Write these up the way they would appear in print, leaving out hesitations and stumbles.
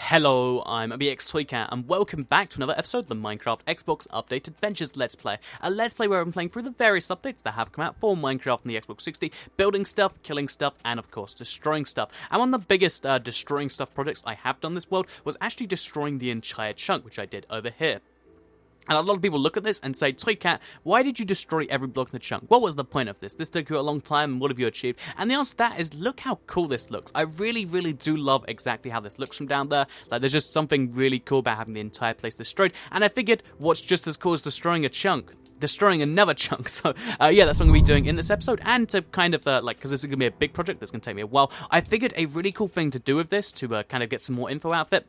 Hello, I'm BX and welcome back to another episode of the Minecraft Xbox Update Adventures Let's Play. A Let's Play where I'm playing through the various updates that have come out for Minecraft on the Xbox 60, building stuff, killing stuff, and of course destroying stuff. And one of the biggest destroying stuff projects I have done this world was actually destroying the entire chunk, which I did over here. And a lot of people look at this and say, Toycat, why did you destroy every block in the chunk? What was the point of this? This took you a long time, and what have you achieved? And the answer to that is, look how cool this looks. I really, really do love exactly how this looks from down there. Like, there's just something really cool about having the entire place destroyed. And I figured, what's just as cool as destroying a chunk? Destroying another chunk. So, yeah, that's what I'm going to be doing in this episode. And to kind of, because this is going to be a big project that's going to take me a while, I figured a really cool thing to do with this, to kind of get some more info out of it,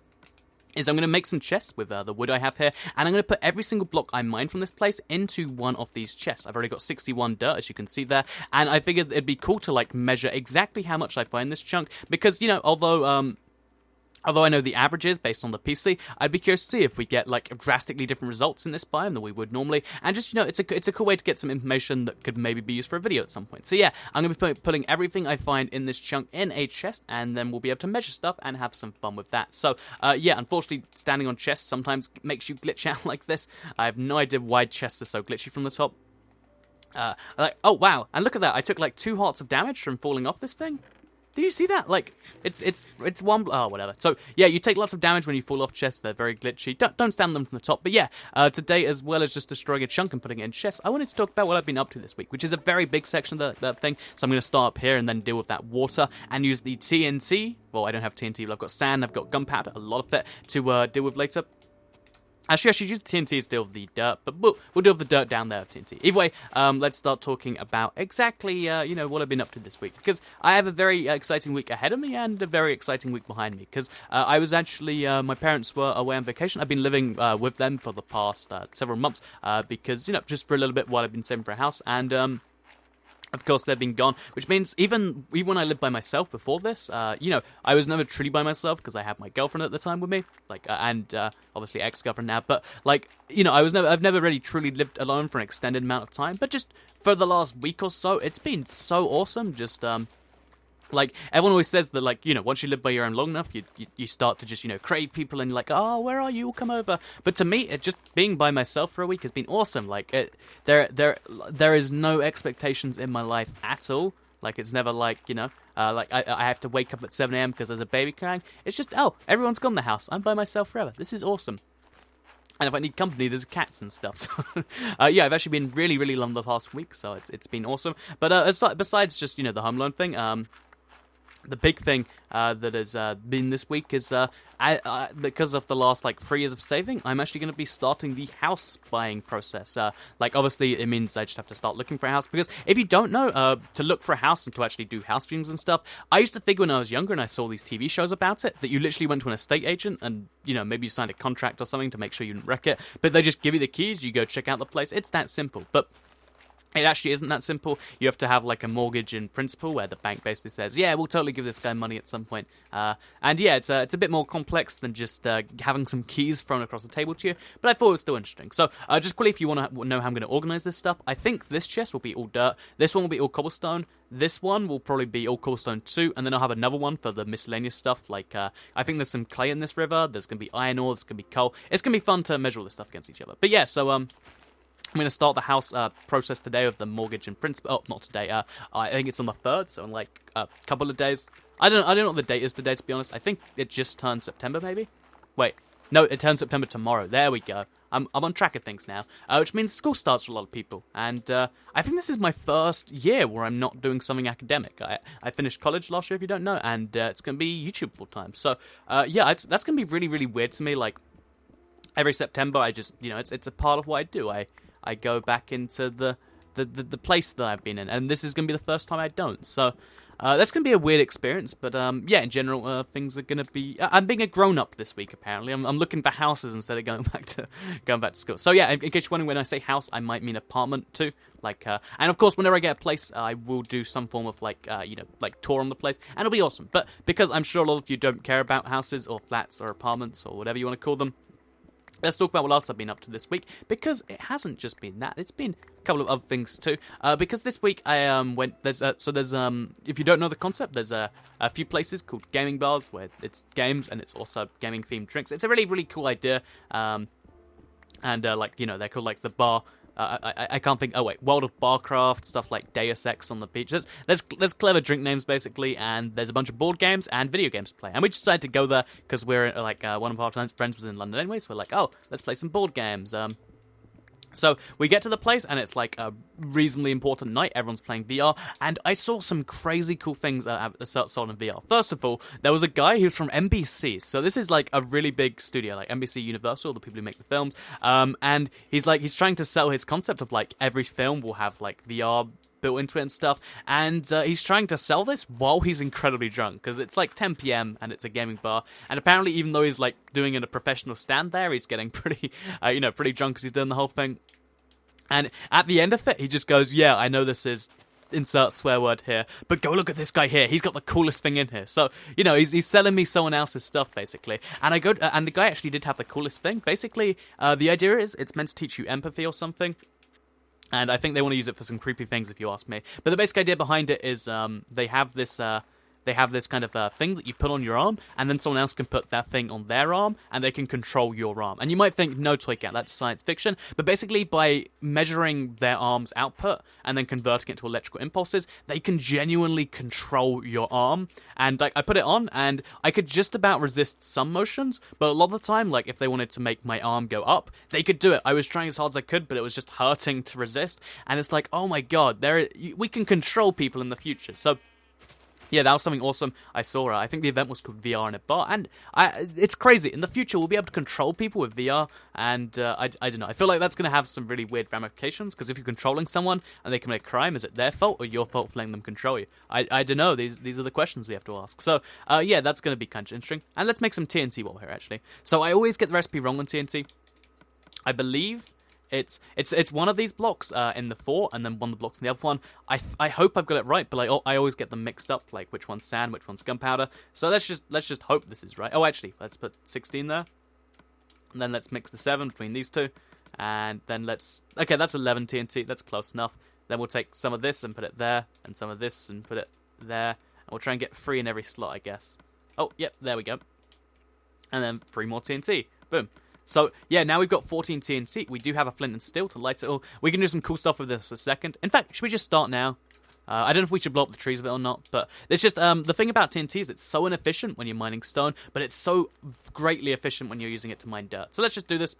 is I'm going to make some chests with the wood I have here, and I'm going to put every single block I mine from this place into one of these chests. I've already got 61 dirt, as you can see there, and I figured it'd be cool to, like, measure exactly how much I find this chunk, because, you know, although I know the averages based on the PC, I'd be curious to see if we get, like, drastically different results in this biome than we would normally. And just, you know, it's a cool way to get some information that could maybe be used for a video at some point. So yeah, I'm going to be putting everything I find in this chunk in a chest, and then we'll be able to measure stuff and have some fun with that. So, yeah, unfortunately, standing on chests sometimes makes you glitch out like this. I have no idea why chests are so glitchy from the top. Oh, wow, and look at that. I took, like, 2 hearts of damage from falling off this thing. Did you see that? Like, it's one... Oh, whatever. So, yeah, you take lots of damage when you fall off chests. They're very glitchy. Don't stand them from the top. But yeah, today, as well as just destroying a chunk and putting it in chests, I wanted to talk about what I've been up to this week, which is a very big section of that thing. So I'm going to start up here and then deal with that water and use the TNT. Well, I don't have TNT, but I've got sand, I've got gunpowder, a lot of it, to deal with later. Actually, I should use the TNT to deal with the dirt, but we'll deal with the dirt down there of TNT. Either way, let's start talking about exactly, you know, what I've been up to this week. Because I have a very exciting week ahead of me and a very exciting week behind me. Because I was actually, my parents were away on vacation. I've been living with them for the past several months. Because, you know, just for a little bit while I've been saving for a house. And, of course, they've been gone, which means even when I lived by myself before this, you know, I was never truly by myself because I had my girlfriend at the time with me, like, and obviously ex-girlfriend now. But like, you know, I've never really truly lived alone for an extended amount of time. But just for the last week or so, it's been so awesome. Just like, everyone always says that, like, you know, once you live by your own long enough, you start to just, you know, crave people and you're like, oh, where are you? Come over. But to me, it just being by myself for a week has been awesome. Like, there is no expectations in my life at all. Like, it's never like, you know, like I have to wake up at 7 a.m. because there's a baby crying. It's just, oh, everyone's gone in the house. I'm by myself forever. This is awesome. And if I need company, there's cats and stuff. So, yeah, I've actually been really, really long the past week, so it's been awesome. But besides just, you know, the home loan thing, the big thing that has been this week is because of the last, like, 3 years of saving, I'm actually going to be starting the house buying process. Like, obviously, it means I just have to start looking for a house, because if you don't know, to look for a house and to actually do house viewings and stuff, I used to think when I was younger and I saw these TV shows about it, that you literally went to an estate agent and, you know, maybe you signed a contract or something to make sure you didn't wreck it, but they just give you the keys, you go check out the place. It's that simple. But it actually isn't that simple. You have to have, like, a mortgage in principle where the bank basically says, yeah, we'll totally give this guy money at some point. And yeah, it's a bit more complex than just having some keys thrown across the table to you, but I thought it was still interesting. So just quickly, if you want to know how I'm going to organize this stuff, I think this chest will be all dirt, this one will be all cobblestone, this one will probably be all cobblestone too, and then I'll have another one for the miscellaneous stuff, like, I think there's some clay in this river, there's going to be iron ore, there's going to be coal. It's going to be fun to measure all this stuff against each other. But yeah, so, I'm going to start the house process today with the mortgage in principle. Oh, not today. I think it's on the 3rd, so in like a couple of days. I don't know what the date is today, to be honest. I think it just turned September, maybe? Wait, no, it turns September tomorrow. There we go. I'm on track of things now, which means school starts for a lot of people. And I think this is my first year where I'm not doing something academic. I finished college last year, if you don't know, and it's going to be YouTube full time. So, yeah, that's going to be really, really weird to me. Like, every September, I just, you know, it's a part of what I do. I go back into the place that I've been in, and this is going to be the first time I don't. So that's going to be a weird experience, but yeah, in general, things are going to be... I'm being a grown-up this week, apparently. I'm looking for houses instead of going back to school. So yeah, in case you're wondering, when I say house, I might mean apartment too. Like, and of course, whenever I get a place, I will do some form of, like, you know, like, tour on the place, and it'll be awesome. But because I'm sure a lot of you don't care about houses or flats or apartments or whatever you want to call them, let's talk about what else I've been up to this week, because it hasn't just been that. It's been a couple of other things too. Because this week I went, there's if you don't know the concept, there's a few places called gaming bars where it's games and it's also gaming themed drinks. It's a really, really cool idea. Like, you know, they're called like the bar. I can't think. Oh wait, World of Barcraft, stuff like Deus Ex on the beach. There's clever drink names basically, and there's a bunch of board games and video games to play. And we decided to go there because we're like one of our friends was in London anyway, so we're like, oh, let's play some board games. So we get to the place, and it's like a reasonably important night. Everyone's playing VR, and I saw some crazy cool things sold in VR. First of all, there was a guy who's from NBC. So this is like a really big studio, like NBC Universal, the people who make the films. And he's trying to sell his concept of like every film will have like VR built into it and stuff, and he's trying to sell this while he's incredibly drunk, because it's like 10 p.m. and it's a gaming bar, and apparently even though he's like doing a professional stand there, he's getting pretty pretty drunk because he's doing the whole thing. And at the end of it, he just goes, yeah, I know this is insert swear word here, but go look at this guy here, he's got the coolest thing in here. So, you know, he's selling me someone else's stuff, basically. And I go, and the guy actually did have the coolest thing. Basically, the idea is it's meant to teach you empathy or something. And I think they want to use it for some creepy things, if you ask me. But the basic idea behind it is they have this kind of thing that you put on your arm, and then someone else can put that thing on their arm, and they can control your arm. And you might think, no, Toy Cat, that's science fiction. But basically, by measuring their arm's output and then converting it to electrical impulses, they can genuinely control your arm. And like, I put it on, and I could just about resist some motions, but a lot of the time, like if they wanted to make my arm go up, they could do it. I was trying as hard as I could, but it was just hurting to resist. And it's like, oh my god, we can control people in the future. So yeah, that was something awesome I saw. I think the event was called VR in a Bar, and it's crazy. In the future, we'll be able to control people with VR, and I don't know. I feel like that's going to have some really weird ramifications, because if you're controlling someone and they commit a crime, is it their fault or your fault for letting them control you? I don't know. These are the questions we have to ask. So, yeah, that's going to be kind of interesting. And let's make some TNT while we're here, actually. So I always get the recipe wrong on TNT. I believe it's one of these blocks in the fort, and then one of the blocks in the other one. I hope I've got it right, but I always get them mixed up, like which one's sand, which one's gunpowder. So let's just hope this is right. Oh, actually, let's put 16 there, and then let's mix the 7 between these two, and then okay, that's 11 TNT. That's close enough. Then we'll take some of this and put it there, and some of this and put it there, and we'll try and get 3 in every slot, I guess. Oh, yep, there we go. And then 3 more TNT. Boom. So, yeah, now we've got 14 TNT. We do have a flint and steel to light it all. We can do some cool stuff with this a second. In fact, should we just start now? I don't know if we should blow up the trees with it or not, but it's just, the thing about TNT is it's so inefficient when you're mining stone, but it's so greatly efficient when you're using it to mine dirt. So let's just do this.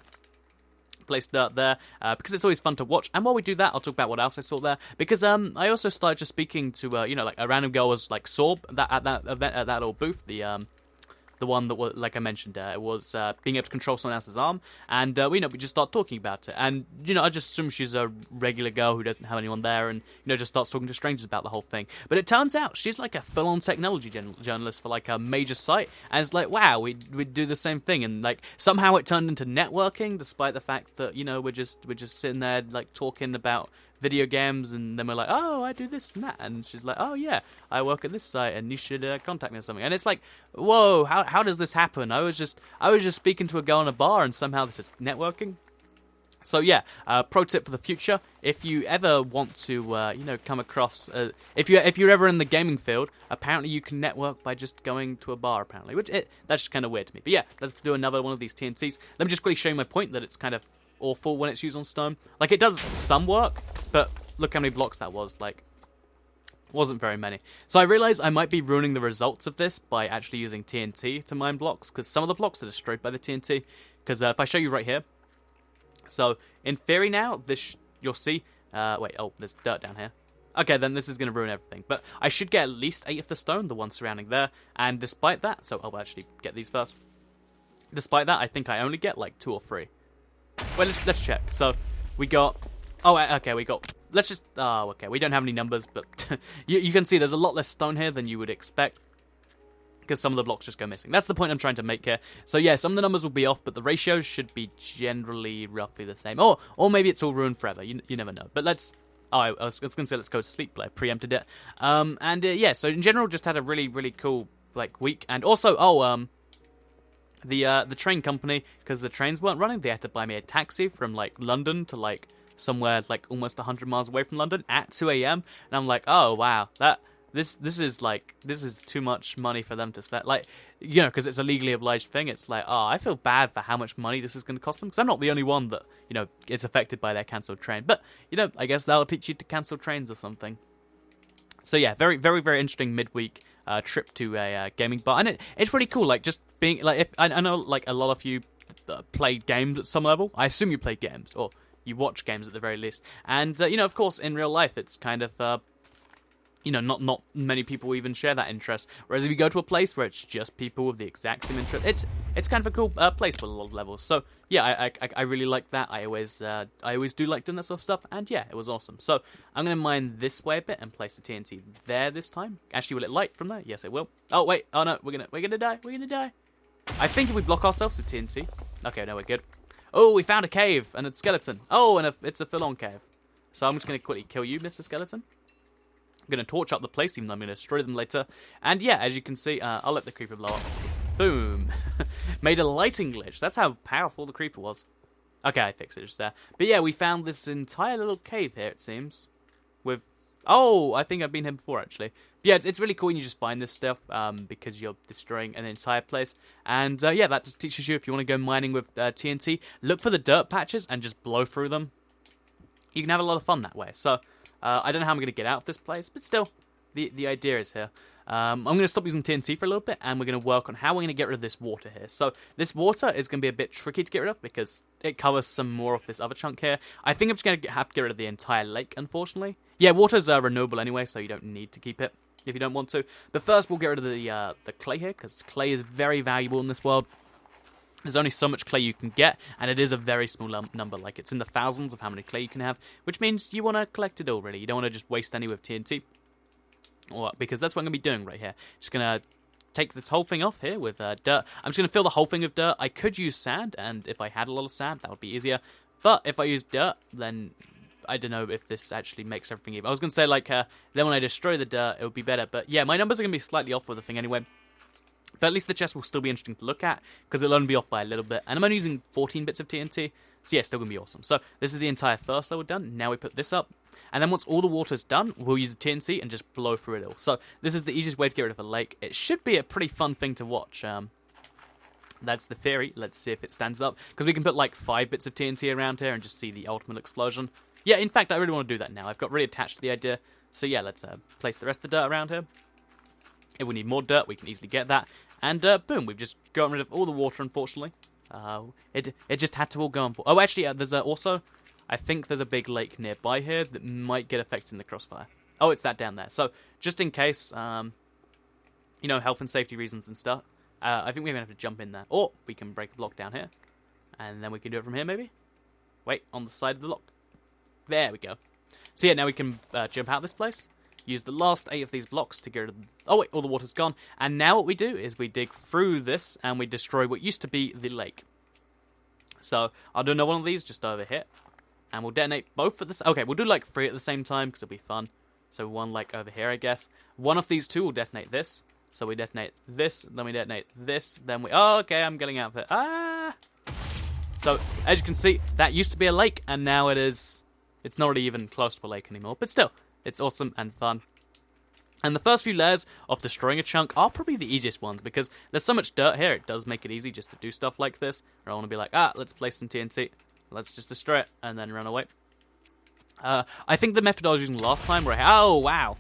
Place dirt there, because it's always fun to watch. And while we do that, I'll talk about what else I saw there, because I also started just speaking to, like a random girl was like Sorb at that event, at that little booth, the one that was, like I mentioned, it was being able to control someone else's arm, and we just start talking about it, and I just assume she's a regular girl who doesn't have anyone there, and just starts talking to strangers about the whole thing. But it turns out she's like a full-on technology journalist for like a major site, and it's like, wow, we do the same thing, and like somehow it turned into networking, despite the fact that we're just sitting there like talking about video games, and then we're like, oh, I do this and that, and she's like, oh yeah, I work at this site, and you should contact me or something. And it's like, whoa, how does this happen? I was just speaking to a girl in a bar, and somehow this is networking. So yeah, pro tip for the future: if you ever want to, come across, if you're ever in the gaming field, apparently you can network by just going to a bar. Apparently, that's just kind of weird to me. But yeah, let's do another one of these TNTs. Let me just quickly show you my point that it's kind of awful when it's used on stone. Like, it does some work, but look how many blocks that was. Like, wasn't very many. So I realized I might be ruining the results of this by actually using TNT to mine blocks, because some of the blocks are destroyed by the TNT. Because if I show you right here, so in theory now, this you'll see. There's dirt down here. Okay, then this is going to ruin everything. But I should get at least 8 of the stone, the ones surrounding there. And despite that, so I'll actually get these first. Despite that, I think I only get like 2 or 3. Well, let's check. So we got. Oh, okay, we got. Let's just. Oh, okay. We don't have any numbers, but you can see there's a lot less stone here than you would expect, because some of the blocks just go missing. That's the point I'm trying to make here. So yeah, some of the numbers will be off, but the ratios should be generally roughly the same. Or maybe it's all ruined forever. You never know. But let's. Oh, I was going to say let's go to sleep, but I preempted it. Yeah. So in general, just had a really, really cool like week, and also the train company, because the trains weren't running, they had to buy me a taxi from like London to like somewhere like almost 100 miles away from London at 2 a.m. And I'm like, oh wow, this is too much money for them to spend. Like, you know, because it's a legally obliged thing. It's like, oh, I feel bad for how much money this is going to cost them, because I'm not the only one that, you know, is affected by their cancelled train. But, you know, I guess that'll teach you to cancel trains or something. So yeah, very, very, very interesting midweek trip to a gaming bar, and it's really cool. Like, just being like, if I know like a lot of you play games at some level. I assume you play games, or you watch games at the very least. And you know, of course, in real life, it's kind of you know, not many people even share that interest. Whereas if you go to a place where it's just people with the exact same interest, it's kind of a cool place for a lot of levels. So yeah, I really like that. I always do like doing that sort of stuff. And yeah, it was awesome. So I'm gonna mine this way a bit and place the TNT there this time. Actually, will it light from there? Yes, it will. Oh wait, oh no, we're gonna die. We're gonna die. I think if we block ourselves with TNT. Okay, no, we're good. Oh, we found a cave and a skeleton. Oh, and it's a full-on cave. So I'm just gonna quickly kill you, Mr. Skeleton. I'm going to torch up the place, even though I'm going to destroy them later. And yeah, as you can see, I'll let the creeper blow up. Boom. Made a lighting glitch. That's how powerful the creeper was. Okay, I fixed it just there. But yeah, we found this entire little cave here, it seems. With... Oh, I think I've been here before, actually. But yeah, it's really cool when you just find this stuff, because you're destroying an entire place. And yeah, that just teaches you, if you want to go mining with TNT, look for the dirt patches and just blow through them. You can have a lot of fun that way. So... I don't know how I'm going to get out of this place, but still, the idea is here. I'm going to stop using TNT for a little bit, and we're going to work on how we're going to get rid of this water here. So this water is going to be a bit tricky to get rid of, because it covers some more of this other chunk here. I think I'm just going to have to get rid of the entire lake, unfortunately. Yeah, water's renewable anyway, so you don't need to keep it if you don't want to. But first, we'll get rid of the clay here, because clay is very valuable in this world. There's only so much clay you can get, and it is a very small number. Like, it's in the thousands of how many clay you can have, which means you want to collect it all, really. You don't want to just waste any with TNT, because that's what I'm going to be doing right here. Just going to take this whole thing off here with dirt. I'm just going to fill the whole thing with dirt. I could use sand, and if I had a lot of sand, that would be easier. But if I use dirt, then I don't know if this actually makes everything even. I was going to say, like, then when I destroy the dirt, it would be better. But yeah, my numbers are going to be slightly off with the thing anyway. But at least the chest will still be interesting to look at, because it'll only be off by a little bit. And I'm only using 14 bits of TNT, so yeah, still going to be awesome. So this is the entire first level done. Now we put this up. And then once all the water's done, we'll use the TNT and just blow through it all. So this is the easiest way to get rid of a lake. It should be a pretty fun thing to watch. That's the theory. Let's see if it stands up. Because we can put like 5 bits of TNT around here and just see the ultimate explosion. Yeah, in fact, I really want to do that now. I've got really attached to the idea. So yeah, let's place the rest of the dirt around here. If we need more dirt, we can easily get that. And boom, we've just gotten rid of all the water, unfortunately. It just had to all go on. Oh, actually, there's also, I think there's a big lake nearby here that might get affected in the crossfire. Oh, it's that down there. So just in case, you know, health and safety reasons and stuff, I think we're going to have to jump in there. Or we can break a block down here. And then we can do it from here, maybe? Wait, on the side of the block. There we go. So yeah, now we can jump out this place. Use the last 8 of these blocks to get rid of... Oh wait, all the water's gone. And now what we do is we dig through this and we destroy what used to be the lake. So I'll do another one of these just over here. And we'll detonate both at the... Okay, we'll do like 3 at the same time because it'll be fun. So one like over here, I guess. One of these 2 will detonate this. So we detonate this, then we detonate this, then we... Oh, okay, I'm getting out of it. Ah! So, as you can see, that used to be a lake, and now it is... It's not really even close to a lake anymore. But still... It's awesome and fun. And the first few layers of destroying a chunk are probably the easiest ones, because there's so much dirt here, it does make it easy just to do stuff like this. Or I want to be like, let's place some TNT, let's just destroy it, and then run away. I think the method I was using last time where oh, wow.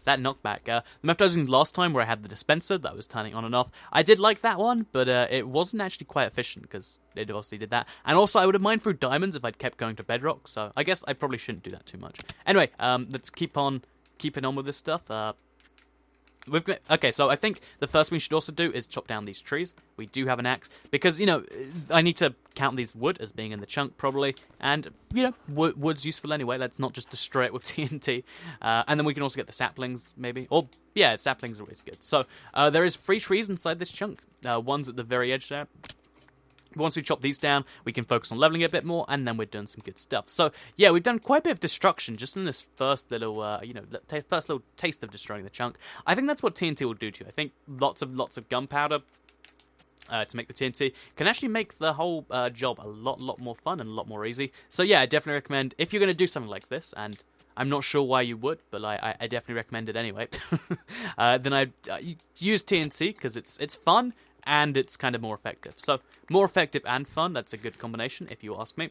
That knockback. The method I was using last time where I had the dispenser that was turning on and off. I did like that one, but it wasn't actually quite efficient because it obviously did that. And also, I would have mined through diamonds if I'd kept going to bedrock, so I guess I probably shouldn't do that too much. Anyway, let's keep on keeping on with this stuff. Okay, so I think the first thing we should also do is chop down these trees. We do have an axe, because, you know, I need to count these wood as being in the chunk, probably. And, you know, wood's useful anyway. Let's not just destroy it with TNT. And then we can also get the saplings, maybe. Or, yeah, saplings are always good. So, there is 3 trees inside this chunk. One's at the very edge there. Once we chop these down, we can focus on leveling it a bit more, and then we're doing some good stuff. So, yeah, we've done quite a bit of destruction just in this first little, you know, first little taste of destroying the chunk. I think that's what TNT will do to you. I think lots of gunpowder to make the TNT can actually make the whole job a lot more fun and a lot more easy. So yeah, I definitely recommend, if you're going to do something like this, and I'm not sure why you would, but I definitely recommend it anyway, then I'd use TNT, because it's fun, and it's kind of more effective. So, more effective and fun, that's a good combination, if you ask me.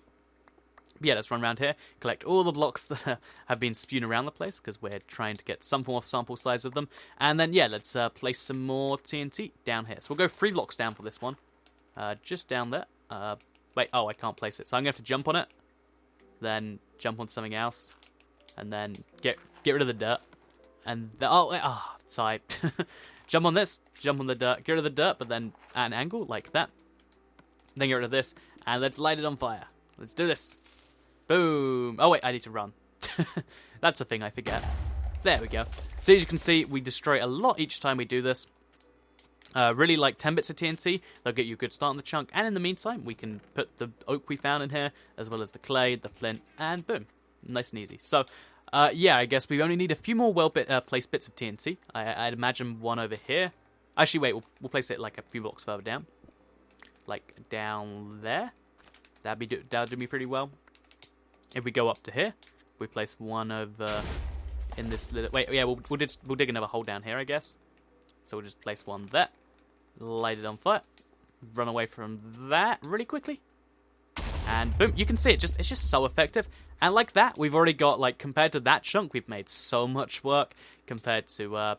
But yeah, let's run around here, collect all the blocks that have been spewed around the place, because we're trying to get some form of sample size of them. And then, yeah, let's place some more TNT down here. So we'll go 3 blocks down for this one. Just down there. Wait, oh, I can't place it. So I'm going to have to jump on it, then jump on something else, and then get rid of the dirt. And, sorry. Jump on this, jump on the dirt, get rid of the dirt, but then at an angle, like that. Then get rid of this, and let's light it on fire. Let's do this. Boom. Oh, wait, I need to run. That's a thing I forget. There we go. So as you can see, we destroy a lot each time we do this. Really like 10 bits of TNT, they'll get you a good start on the chunk. And in the meantime, we can put the oak we found in here, as well as the clay, the flint, and boom. Nice and easy. So, yeah, I guess we only need a few more well-placed bits of TNT. I'd imagine one over here. Actually, wait, we'll place it like a few blocks further down. Like down there. That'll do me pretty well. If we go up to here, we place one over in this little... Wait, yeah, we'll dig another hole down here, I guess. So we'll just place one there. Light it on fire. Run away from that really quickly. And boom, you can see it's just so effective. And like that, we've already got, like, compared to that chunk, we've made so much work compared to,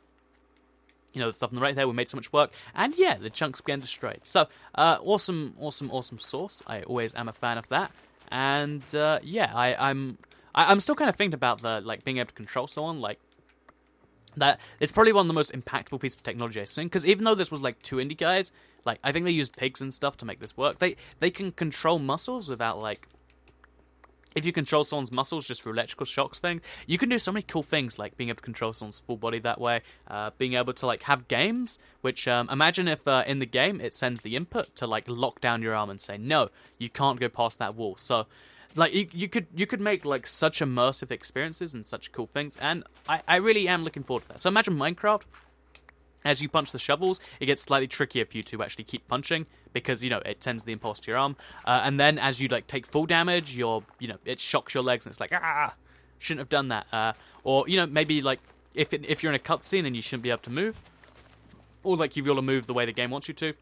you know, the stuff on the right there. We made so much work. And yeah, the chunks began destroyed. So, awesome source. I always am a fan of that. And, yeah, I'm still kind of thinking about the, like, being able to control someone, like, that it's probably one of the most impactful pieces of technology I've seen, because even though this was like 2 indie guys, like I think they used pigs and stuff to make this work. They can control muscles without, like, if you control someone's muscles just through electrical shocks thing, you can do so many cool things, like being able to control someone's full body that way, being able to like have games, which imagine if in the game it sends the input to like lock down your arm and say no, you can't go past that wall. So like you could make like such immersive experiences and such cool things, and I really am looking forward to that. So imagine Minecraft, as you punch the shovels, it gets slightly trickier for you to actually keep punching, because, you know, it sends the impulse to your arm, and then as you like take full damage, it shocks your legs and it's like, shouldn't have done that, or, you know, maybe like if you're in a cutscene and you shouldn't be able to move, or like you've got to move the way the game wants you to.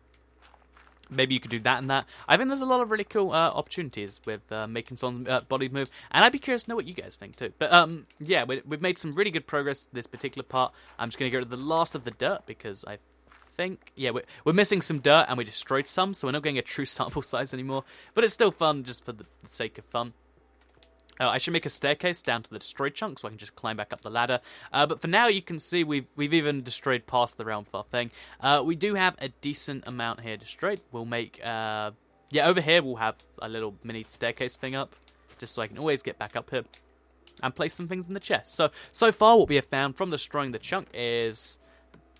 Maybe you could do that and that. I think there's a lot of really cool opportunities with making someone's body move, and I'd be curious to know what you guys think too. But yeah, we've made some really good progress this particular part. I'm just going to get rid of the last of the dirt, because I think, yeah, we're missing some dirt and we destroyed some, so we're not getting a true sample size anymore. But it's still fun just for the sake of fun. I should make a staircase down to the destroyed chunk so I can just climb back up the ladder. But for now, you can see we've even destroyed past the realm far thing. We do have a decent amount here destroyed. We'll make, yeah, over here we'll have a little mini staircase thing up, just so I can always get back up here and place some things in the chest. So far, what we have found from destroying the chunk is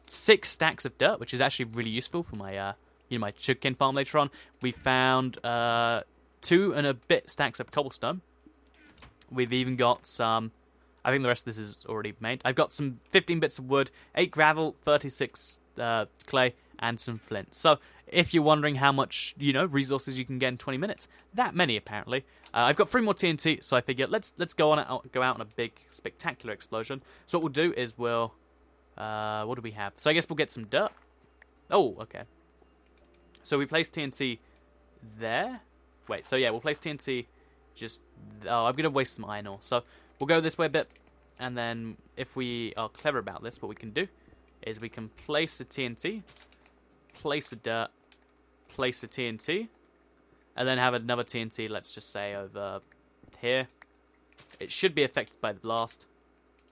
6 stacks of dirt, which is actually really useful for my, my sugarcane farm later on. We found 2 and a bit stacks of cobblestone. We've even got some, I think the rest of this is already made. I've got some 15 bits of wood, 8 gravel, 36 clay, and some flint. So if you're wondering how much, resources you can get in 20 minutes, that many apparently. I've got 3 more TNT, so I figure let's go out on a big, spectacular explosion. So what we'll do is what do we have? So I guess we'll get some dirt. Oh, okay. So we place TNT there. Wait, so yeah, we'll place TNT I'm going to waste some iron ore. So we'll go this way a bit, and then if we are clever about this, what we can do is we can place a TNT, place a dirt, place a TNT, and then have another TNT, let's just say, over here. It should be affected by the blast.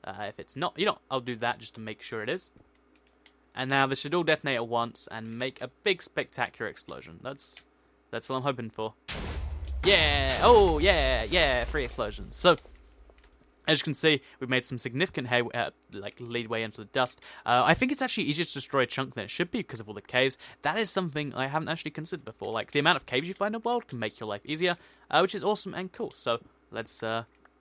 If it's not, I'll do that just to make sure it is. And now this should all detonate at once and make a big spectacular explosion. That's what I'm hoping for. Yeah! Oh, yeah! 3 explosions. So, as you can see, we've made some significant leadway into the dust. I think it's actually easier to destroy a chunk than it should be because of all the caves. That is something I haven't actually considered before. Like, the amount of caves you find in the world can make your life easier, which is awesome and cool. So, let's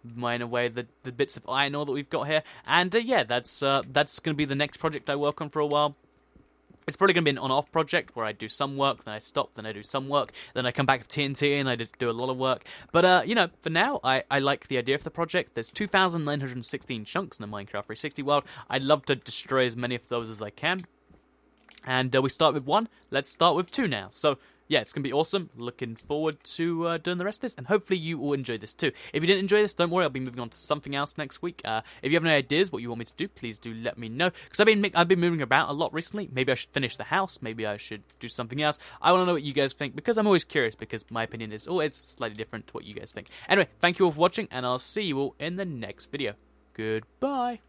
mine away the bits of iron ore that we've got here. And, yeah, that's going to be the next project I work on for a while. It's probably going to be an on-off project where I do some work, then I stop, then I do some work, then I come back with TNT and I do a lot of work. But, you know, for now, I like the idea of the project. There's 2,916 chunks in the Minecraft 360 world. I'd love to destroy as many of those as I can. And we start with 1. Let's start with 2 now. So, yeah, it's going to be awesome. Looking forward to doing the rest of this, and hopefully you will enjoy this too. If you didn't enjoy this, don't worry, I'll be moving on to something else next week. If you have any ideas what you want me to do, please do let me know, because I've been moving about a lot recently. Maybe I should finish the house, maybe I should do something else. I want to know what you guys think, because I'm always curious, because my opinion is always slightly different to what you guys think. Anyway, thank you all for watching, and I'll see you all in the next video. Goodbye.